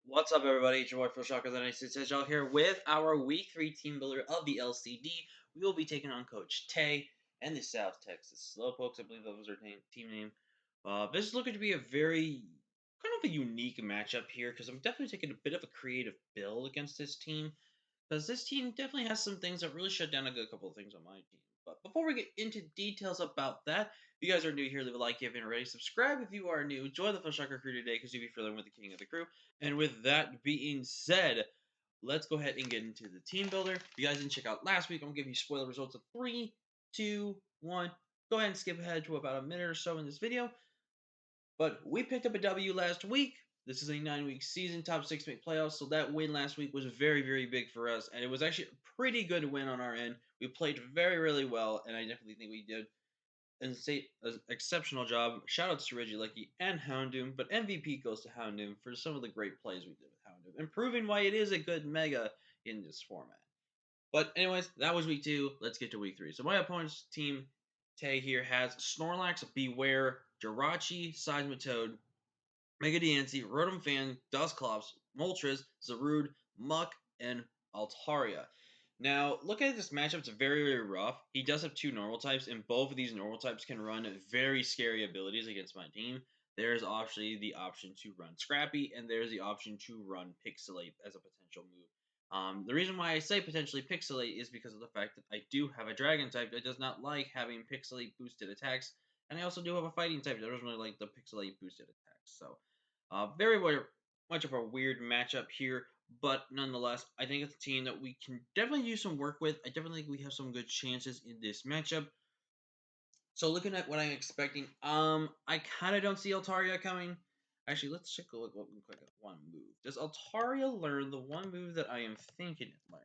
What's up, everybody? It's your boy Phil Shocker, the Nice Hedgehog here with our Week 3 team builder of the LCD. We will be taking on Coach Tay and the South Texas Slowpokes. I believe that was their team name. This is looking to be a very kind of a unique matchup here because I'm definitely taking a bit of a creative build against this team because this team definitely has some things that really shut down a good couple of things on my team. But before we get into details about that, if you guys are new here, leave a like if you haven't already. Subscribe if you are new. Join the Phil Shocker crew today because you'll be further with the king of the crew. And with that being said, let's go ahead and get into the team builder. If you guys didn't check out last week, I'm gonna give you spoiler results of 3, 2, 1. Go ahead and skip ahead to about a minute or so in this video. But we picked up a W last week. This is a 9-week season, top 6 make playoffs. So that win last week was very, very big for us. And it was actually a pretty good win on our end. We played very, really well. And I definitely think we did an exceptional job. Shoutouts to Reggie Lecky and Houndoom, but MVP goes to Houndoom for some of the great plays we did with Houndoom, and proving why it is a good mega in this format. But anyways, that was week 2. Let's get to week 3. So my opponent's team, Tay here, has Snorlax, Beware, Jirachi, Seismitoad, Mega Diancie, Rotom Fan, Dusclops, Moltres, Zarude, Muck, and Altaria. Now, looking at this matchup, it's very, very rough. He does have 2 normal types, and both of these normal types can run very scary abilities against my team. There's actually the option to run Scrappy, and there's the option to run Pixelate as a potential move. The reason why I say potentially Pixelate is because of the fact that I do have a Dragon type that does not like having Pixelate boosted attacks, and I also do have a Fighting type that doesn't really like the Pixelate boosted attacks. So, very much of a weird matchup here, but nonetheless, I think it's a team that we can definitely use some work with. I definitely think we have some good chances in this matchup. So looking at what I'm expecting, I kind of don't see Altaria coming. Actually, let's check a look real quick at one move. Does Altaria learn the one move that I am thinking it learns?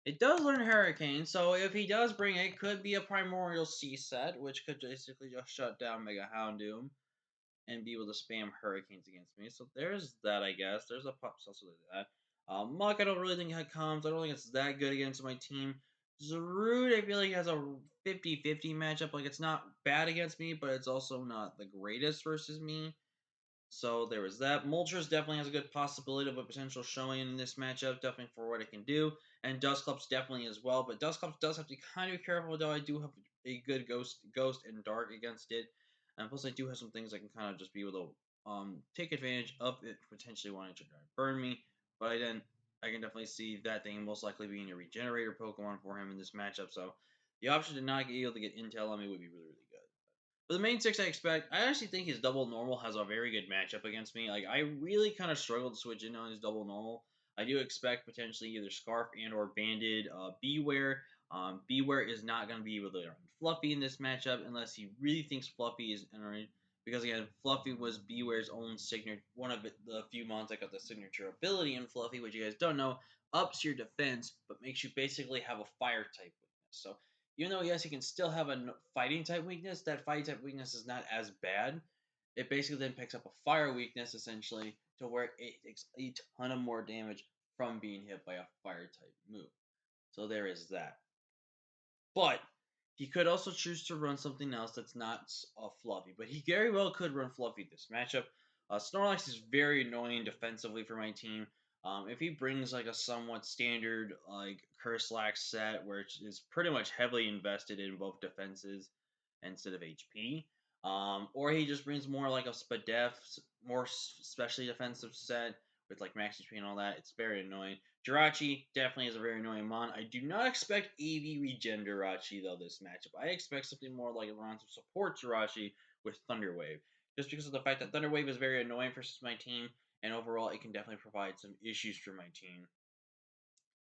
It does learn Hurricane, so if he does bring it, could be a Primordial C set, which could basically just shut down Mega Houndoom and be able to spam hurricanes against me. So there's that, I guess. There's a possibility of that. Muck, I don't really think it comes. I don't think it's that good against my team. Zarude, I feel like has a 50-50 matchup. Like, it's not bad against me, but it's also not the greatest versus me. So there was that. Moltres definitely has a good possibility of a potential showing in this matchup, definitely for what it can do. And Dusclops definitely as well. But Dusclops does have to be kind of careful, though I do have a good Ghost and Dark against it. And plus, I do have some things I can kind of just be able to take advantage of it potentially wanting to try to burn me. But I can definitely see that thing most likely being a regenerator Pokemon for him in this matchup. So the option to not be able to get intel on me would be really, really good. For the main 6 I expect, I actually think his double normal has a very good matchup against me. Like, I really kind of struggled to switch in on his double normal. I do expect potentially either Scarf and or Banded Beware. Beware is not going to be able to run Fluffy in this matchup unless he really thinks Fluffy is entering. Because again, Fluffy was Beware's own signature, one of the few mons that got the signature ability in Fluffy, which you guys don't know, ups your defense, but makes you basically have a fire type weakness. So even though, yes, he can still have a fighting type weakness, that fighting type weakness is not as bad. It basically then picks up a fire weakness, essentially, to where it takes a ton of more damage from being hit by a fire type move. So there is that. But he could also choose to run something else that's not Fluffy. But he very well could run Fluffy this matchup. Snorlax is very annoying defensively for my team. If he brings like a somewhat standard like Curslax set where it's pretty much heavily invested in both defenses instead of HP, or he just brings more like a Spadef, more specially defensive set with like max HP and all that, it's very annoying. Jirachi definitely is a very annoying mon. I do not expect AV regen Jirachi though this matchup. I expect something more like around some support Jirachi with Thunder Wave, just because of the fact that Thunder Wave is very annoying for my team, and overall it can definitely provide some issues for my team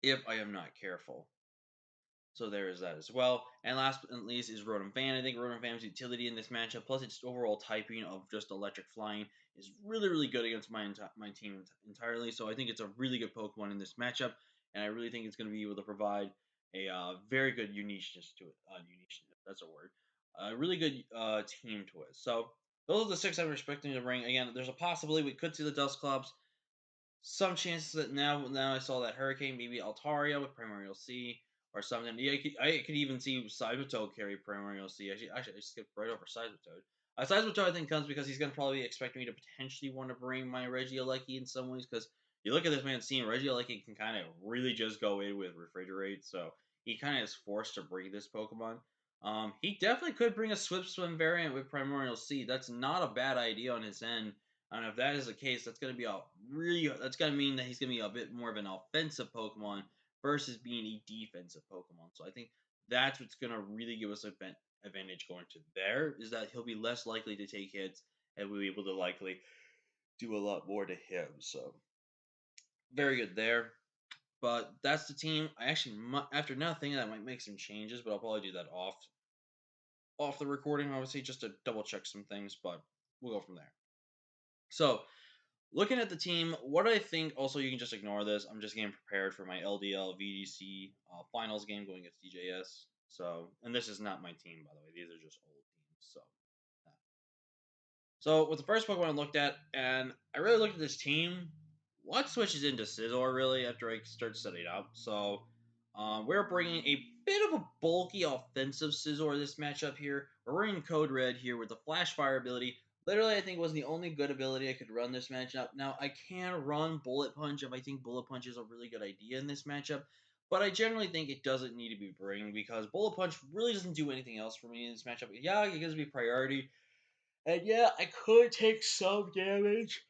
if I am not careful. So there is that as well. And last but not least is Rotom Fan. I think Rotom Fan's utility in this matchup, plus its overall typing of just electric flying, is really, really good against my team entirely. So I think it's a really good Pokemon in this matchup, and I really think it's going to be able to provide a very good uniqueness to it. Uniqueness, that's a word. A really good team to it. So those are the 6 I'm expecting to bring. Again, there's a possibility we could see the Dusclops. Some chances that now I saw that Hurricane, maybe Altaria with Primordial C or something. Yeah, I could even see Cybertoad carry Primordial C. Actually, I skipped right over Cybertoad. Aside I think comes because he's gonna probably expect me to potentially want to bring my Regieleki in some ways. Because you look at this man's team, Regieleki can kind of really just go in with Refrigerate, so he kind of is forced to bring this Pokemon. He definitely could bring a Swift Swim variant with Primordial Seed. That's not a bad idea on his end. And if that is the case, that's gonna be a really that's gonna mean that he's gonna be a bit more of an offensive Pokemon versus being a defensive Pokemon. So I think that's what's gonna really give us a advantage going to there is that he'll be less likely to take hits and we'll be able to likely do a lot more to him. So very good there. But that's the team. I actually after now thinking that I might make some changes, but I'll probably do that off the recording, obviously, just to double check some things. But we'll go from there. So looking at the team, what I think also you can just ignore this. I'm just getting prepared for my LDL VDC finals game going against DJS. So, and this is not my team, by the way. These are just old teams. So, So with the first Pokemon I looked at, and I really looked at this team, what switches into Scizor really after I start setting up. So we're bringing a bit of a bulky offensive Scizor this matchup here. We're running Code Red here with the Flash Fire ability. Literally, I think was the only good ability I could run this matchup. Now I can run Bullet Punch if I think Bullet Punch is a really good idea in this matchup. But I generally think it doesn't need to be bring because Bullet Punch really doesn't do anything else for me in this matchup. Yeah, it gives me priority, and yeah, I could take some damage.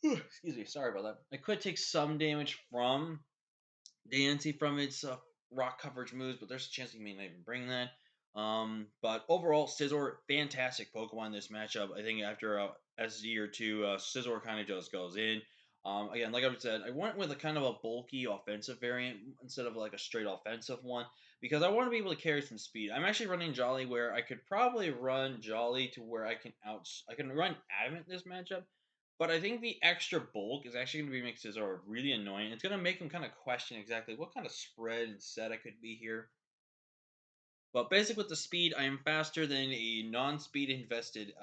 Excuse me, sorry about that. I could take some damage from Dainty from its rock coverage moves, but there's a chance he may not even bring that. But overall, Scizor, fantastic Pokemon in this matchup. I think after a SD or two, Scizor kind of just goes in. Again, like I said, I went with a kind of a bulky offensive variant instead of like a straight offensive one because I want to be able to carry some speed. I'm actually running Jolly where I could probably run Jolly to where I can run Adamant this matchup, but I think the extra bulk is actually going to be make Scizor really annoying. It's going to make him kind of question exactly what kind of spread and set I could be here. But basic with the speed, I am faster than a non-speed invested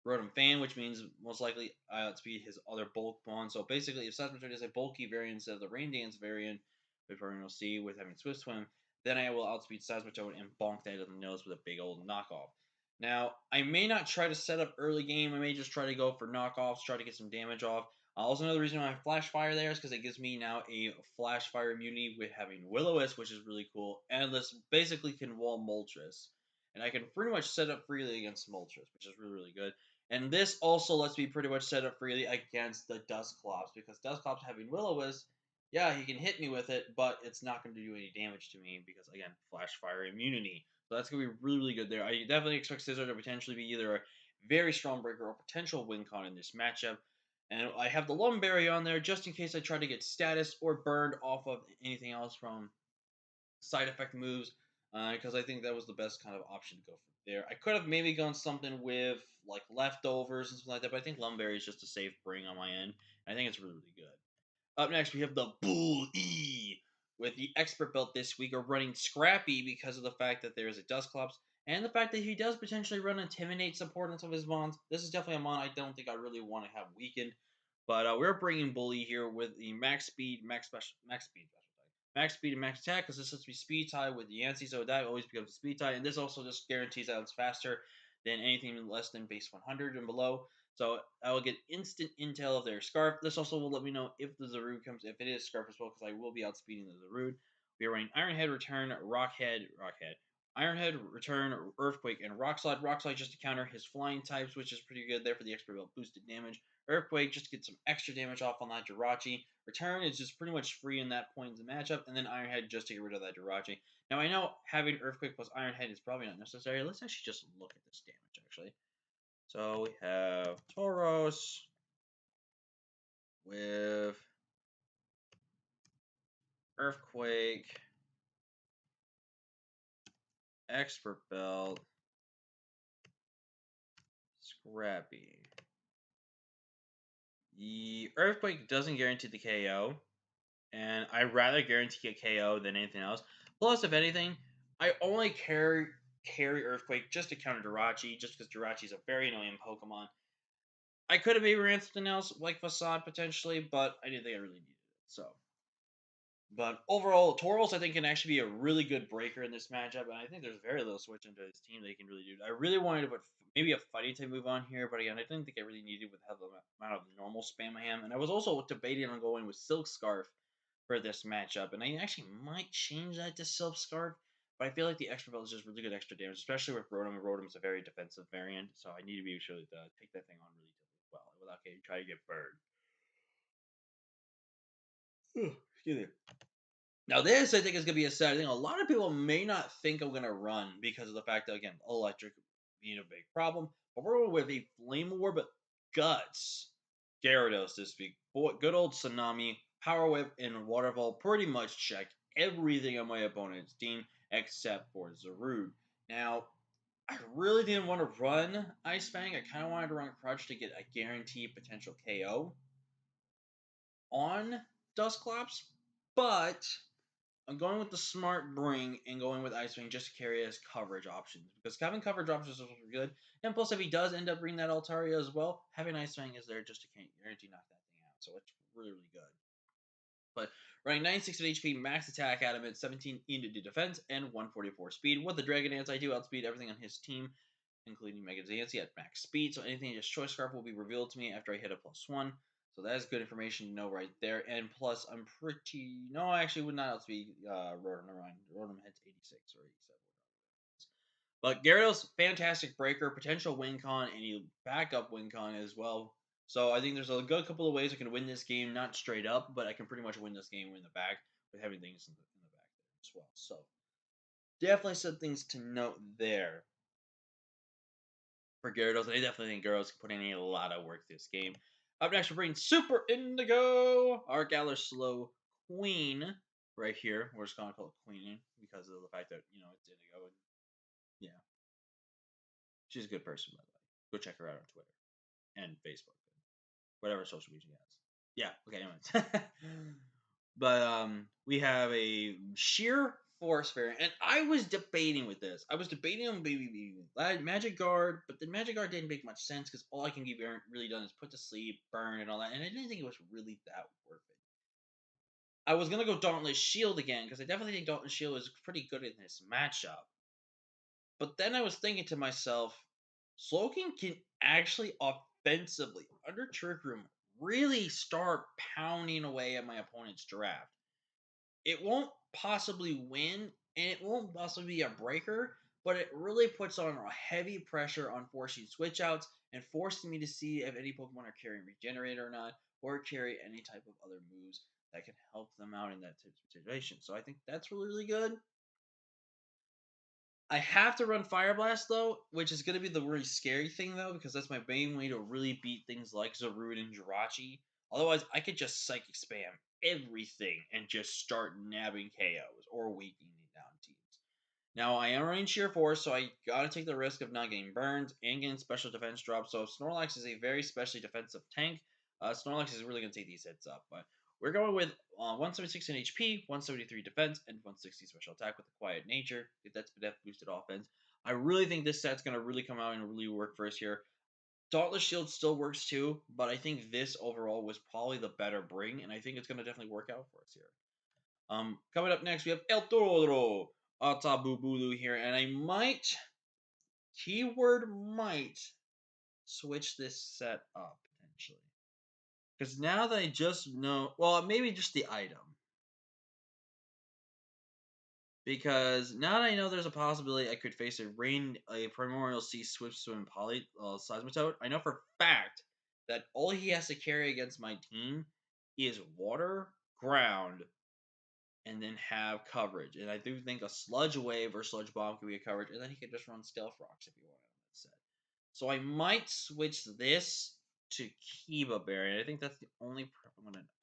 Rotom Fan, which means most likely I outspeed his other bulk Pokemon. So basically, if Sasmatron is a bulky variant instead of the Rain Dance variant, which we're going to see with having Swift Swim, then I will outspeed Sasmatron and bonk that in the nose with a big old knockoff. Now, I may not try to set up early game. I may just try to go for knockoffs, try to get some damage off. Also, another reason why I have Flash Fire there is because it gives me now a Flash Fire immunity with having Will-O-Wisp, which is really cool. And this basically can wall Moltres. And I can pretty much set up freely against Moltres, which is really, really good. And this also lets me pretty much set up freely against the Dusclops, because Dusclops having Will-O-Wisp, yeah, he can hit me with it, but it's not going to do any damage to me because, again, Flash Fire immunity. So that's going to be really, really good there. I definitely expect Scizor to potentially be either a very strong breaker or potential win con in this matchup. And I have the Lum Berry on there just in case I try to get status or burned off of anything else from side effect moves, because I think that was the best kind of option to go for there. I could have maybe gone something with like leftovers and something like that, but I think Lumberry is just a safe bring on my end. I think it's really, really good. Up next, we have the Bull E. With the expert belt this week, are running Scrappy because of the fact that there is a Dusclops and the fact that he does potentially run Intimidate support on some of his mons. This is definitely a mon I don't think I really want to have weakened. But we're bringing Bully here with the max speed, max speed and max attack, because this lets me speed tie with Yancey, so that always becomes a speed tie, and this also just guarantees that it's faster than anything less than base 100 and below. So I will get instant intel of their Scarf. This also will let me know if the Zarude comes, if it is Scarf as well, because I will be outspeeding the Zarude. We are running Iron Head, Return, Rockhead, Iron Head, Return, Earthquake, and Rock Slide. Rock Slide just to counter his flying types, which is pretty good there for the expert belt boosted damage. Earthquake just to get some extra damage off on that Jirachi. Return is just pretty much free in that point in the matchup, and then Iron Head just to get rid of that Jirachi. Now I know having Earthquake plus Iron Head is probably not necessary. Let's actually just look at this damage actually. So we have Tauros with Earthquake, Expert Belt, Scrappy. The Earthquake doesn't guarantee the KO, and I'd rather guarantee a KO than anything else. Plus, if anything, I only carry Earthquake just to counter Jirachi, just because Jirachi is a very annoying Pokemon. I could have maybe ran something else like Facade potentially, but I didn't think I really needed it. So But overall, Tauros I think can actually be a really good breaker in this matchup, and I think there's very little switch into his team they can really do. I really wanted to put maybe a fighting type move on here, but again, I didn't think I really needed with how the amount of normal spam I am. And I was also debating on going with Silk Scarf for this matchup, and I actually might change that to Silk Scarf. But I feel like the extra belt is just really good extra damage, especially with Rotom. And Rotom's a very defensive variant, so I need to be sure to take that thing on really well without getting try to get burned. Excuse me. Now, this I think is going to be a sad thing. A lot of people may not think I'm going to run because of the fact that, again, electric being a big problem. But we're going with a Flame Orb Guts Gyarados this week. Boy, good old Tsunami, Power Whip, and Waterfall pretty much check everything on my opponent's team except for Zarude. Now, I really didn't want to run Ice Fang. I kind of wanted to run Crutch to get a guaranteed potential KO on Dusclops, but I'm going with the smart bring and going with Ice Wing just to carry as coverage options because having coverage options is good. And plus, if he does end up bringing that Altaria as well, having Ice Wing is there just to guarantee knock that thing out. So it's really, really good. But running 96 HP, max attack adamant, 17 into defense, and 144 speed. With the Dragon Dance, I do outspeed everything on his team, including Mega Zancy at max speed. So anything in his Choice Scarf will be revealed to me after I hit a +1. So that is good information to know right there. And plus, I'm pretty... No, I actually would not outspeed Rotom around. Rotom hits 86 or 87. But Gyarados, fantastic breaker, potential win con, and you backup win con as well. So I think there's a good couple of ways I can win this game, not straight up, but I can pretty much win this game in the back with having things in the back there as well. So definitely some things to note there for Gyarados. I definitely think Gyarados can put in a lot of work this game. Up next, we're bringing Super Indigo, our Galar Slow Queen right here. We're just going to call it Queen because of the fact that, it's Indigo. And yeah, she's a good person, by the way. Go check her out on Twitter and Facebook, whatever social media has. Yeah. Okay. Anyways, but we have a sheer force variant, and I was debating with this. I was debating on maybe Magic Guard, but the Magic Guard didn't make much sense because all I can be really done is put to sleep, burn, and all that, and I didn't think it was really that worth it. I was gonna go Dauntless Shield again because I definitely think Dauntless Shield is pretty good in this matchup. But then I was thinking to myself, Slowking can actually offensively, under Trick Room, really start pounding away at my opponent's draft. It won't possibly win, and it won't possibly be a breaker, but it really puts on a heavy pressure on forcing switch outs and forcing me to see if any Pokemon are carrying Regenerate or not, or carry any type of other moves that can help them out in that type of situation. So I think that's really, really good. I have to run Fire Blast though, which is going to be the really scary thing though, because that's my main way to really beat things like Zarude and Jirachi. Otherwise, I could just Psychic Spam everything and just start nabbing KOs or weakening down teams. Now, I am running Sheer Force, so I gotta take the risk of not getting burned and getting special defense drops. So Snorlax is a very specially defensive tank. Snorlax is really gonna take these hits up, but we're going with 176 in HP, 173 defense, and 160 special attack with the Quiet Nature. If that's def boosted offense, I really think this set's gonna really come out and really work for us here. Dauntless Shield still works too, but I think this overall was probably the better bring, and I think it's gonna definitely work out for us here. Coming up next, we have El Toro Atabubulu here, and I might, keyword might, switch this set up potentially. Because now that I just know, well, maybe just the item. Because now that I know there's a possibility I could face a Primordial Sea Swift Swim Poly Seismitoad, I know for a fact that all he has to carry against my team is water, ground, and then have coverage. And I do think a Sludge Wave or Sludge Bomb could be a coverage, and then he could just run Stealth Rocks if you want on that set. So I might switch this to Kiba Berry. I think that's the only.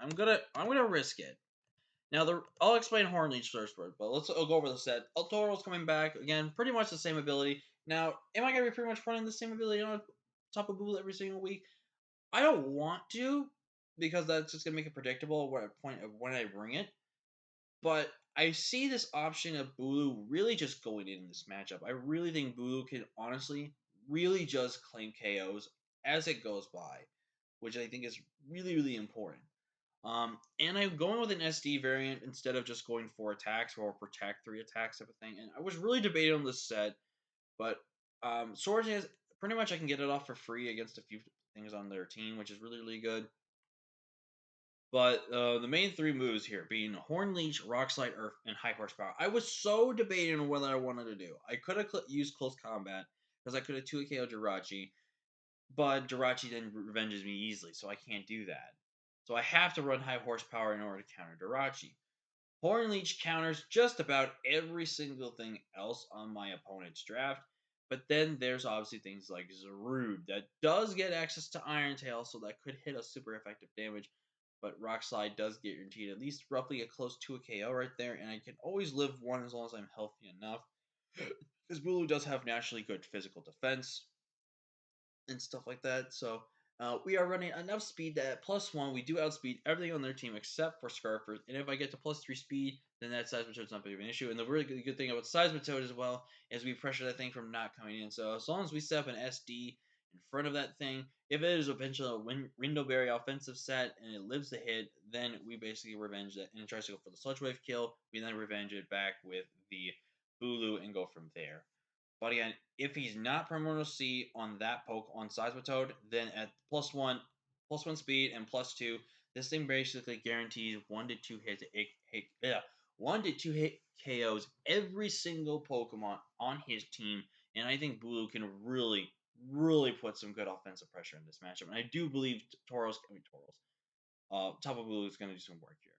I'm gonna risk it. Now I'll explain Horn Leech first, but I'll go over the set. El Toro's coming back again, pretty much the same ability. Now, am I gonna be pretty much running the same ability on top of Boo every single week? I don't want to, because that's just gonna make it predictable when I bring it. But I see this option of Bulu really just going in this matchup. I really think Bulu can honestly really just claim KOs as it goes by, which I think is really, really important. And I'm going with an SD variant instead of just going 4 attacks or protect 3 attacks type of thing. And I was really debating on this set, but Swords has pretty much I can get it off for free against a few things on their team, which is really really good. But the main 3 moves here being Horn Leech, Rock Slide, Earth, and High Horsepower. I was so debating on whether I wanted to do. I could have used Close Combat because I could have 2 KO Jirachi, but Jirachi then revenges me easily, so I can't do that. So I have to run High Horsepower in order to counter Jirachi. Horn Leech counters just about every single thing else on my opponent's draft. But then there's obviously things like Zarude that does get access to Iron Tail, so that could hit us super effective damage. But Rock Slide does guarantee at least roughly a close to a KO right there, and I can always live one as long as I'm healthy enough. Because Bulu does have naturally good physical defense and stuff like that. So we are running enough speed that at +1 we do outspeed everything on their team except for Scarfers. And if I get to +3 speed, then that Seismitoad is not big of an issue. And the really good thing about Seismitoad as well is we pressure that thing from not coming in. So as long as we set up an SD in front of that thing, if it is eventually a window berry offensive set and it lives the hit, then we basically revenge that and it tries to go for the Sludge Wave kill. We then revenge it back with the Bulu and go from there. But again, if he's not Primordial C on that poke on Seismitoad, then at +1 speed and +2, this thing basically guarantees 1 to 2 hits, yeah, 1 to 2 hit KOs every single Pokemon on his team, and I think Blue can really, really put some good offensive pressure in this matchup. And I do believe Tapu Bulu is going to do some work here.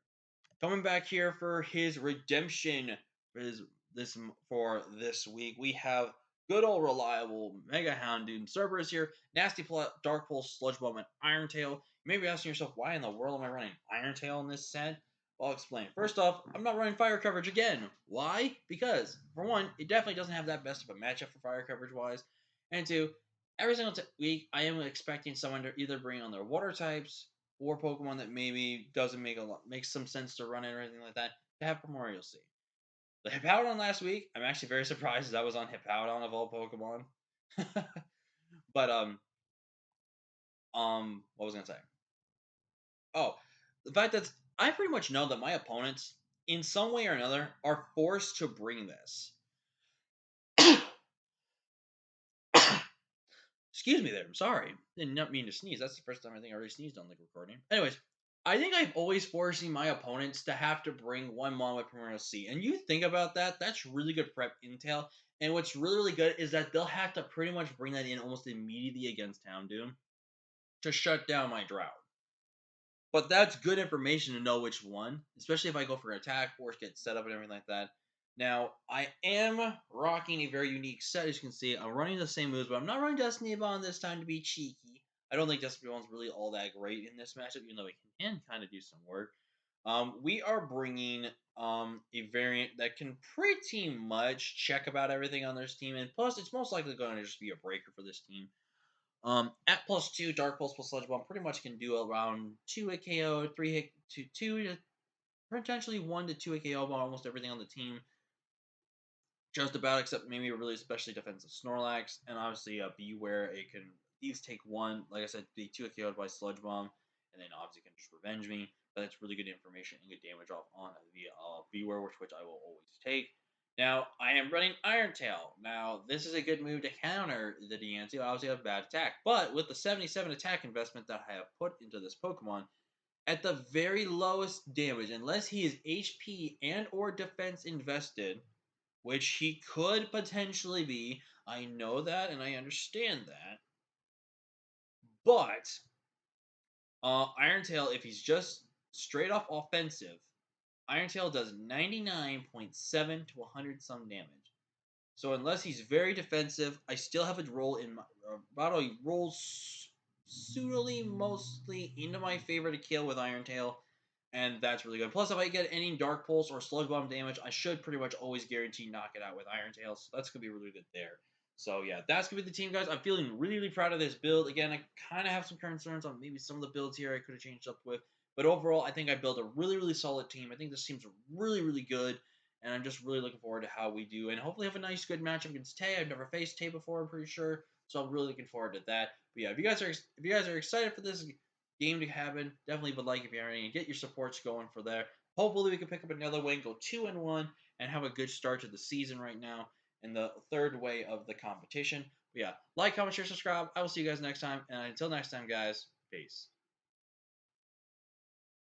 Coming back here for his redemption for this week, we have good old reliable Mega Houndoom. Cerberus here, Nasty Dark Pulse, Sludge Bomb, and Iron Tail. You may be asking yourself, why in the world am I running Iron Tail in this set? Well, I'll explain. First off, I'm not running fire coverage again. Why? Because, for one, it definitely doesn't have that best of a matchup for fire coverage wise. And two, every single week, I am expecting someone to either bring on their water types or Pokemon that maybe doesn't make some sense to run it or anything like that to have Primordial C. The Hippowdon last week, I'm actually very surprised that was on Hippowdon of all Pokemon. But what was I gonna say? Oh, the fact that I pretty much know that my opponents, in some way or another, are forced to bring this. Excuse me there. I'm sorry. Did not mean to sneeze. That's the first time I think I already sneezed on the recording. Anyways, I think I've always forcing my opponents to have to bring one Mon with Primordial C. And you think about that, that's really good prep intel. And what's really, really good is that they'll have to pretty much bring that in almost immediately against Houndoom to shut down my drought. But that's good information to know which one, especially if I go for an attack force, get set up and everything like that. Now, I am rocking a very unique set, as you can see. I'm running the same moves, but I'm not running Destiny Bond this time to be cheeky. I don't think Destiny Bond's really all that great in this matchup, even though it can kind of do some work. We are bringing a variant that can pretty much check about everything on this team, and plus, it's most likely going to just be a breaker for this team. At +2, Dark Pulse plus Sludge Bomb pretty much can do around 2 hit KO, 3 hit to 2 to potentially 1 to 2 hit KO on almost everything on the team. Just about, except maybe a really especially defensive Snorlax, and obviously Beware. It can at least take 1, like I said, be 2 hit KO'd by Sludge Bomb, and then obviously can just revenge me. But that's really good information and good damage off on the Beware, which I will always take. Now, I am running Iron Tail. Now, this is a good move to counter the Diancie. Obviously, I have bad attack. But with the 77 attack investment that I have put into this Pokemon, at the very lowest damage, unless he is HP and or defense invested, which he could potentially be, I know that and I understand that. But Iron Tail, if he's just straight off offensive, Iron Tail does 99.7 to 100 some damage. So unless he's very defensive, I still have a roll in my battle. He rolls suitably mostly into my favor to kill with Iron Tail, and that's really good. Plus, if I get any Dark Pulse or Sludge Bomb damage, I should pretty much always guarantee knock it out with Iron Tail. So that's gonna be really good there. So yeah, that's gonna be the team, guys. I'm feeling really, really proud of this build. Again, I kind of have some concerns on maybe some of the builds here I could have changed up with, but overall, I think I built a really, really solid team. I think this team's really, really good. And I'm just really looking forward to how we do, and hopefully have a nice, good matchup against Tay. I've never faced Tay before, I'm pretty sure, so I'm really looking forward to that. But yeah, if you guys are excited for this, game to happen. Definitely would like if you have any. Get your supports going for there. Hopefully, we can pick up another win, go 2-1, and have a good start to the season right now in the third way of the competition. But yeah, like, comment, share, subscribe. I will see you guys next time. And until next time, guys, peace.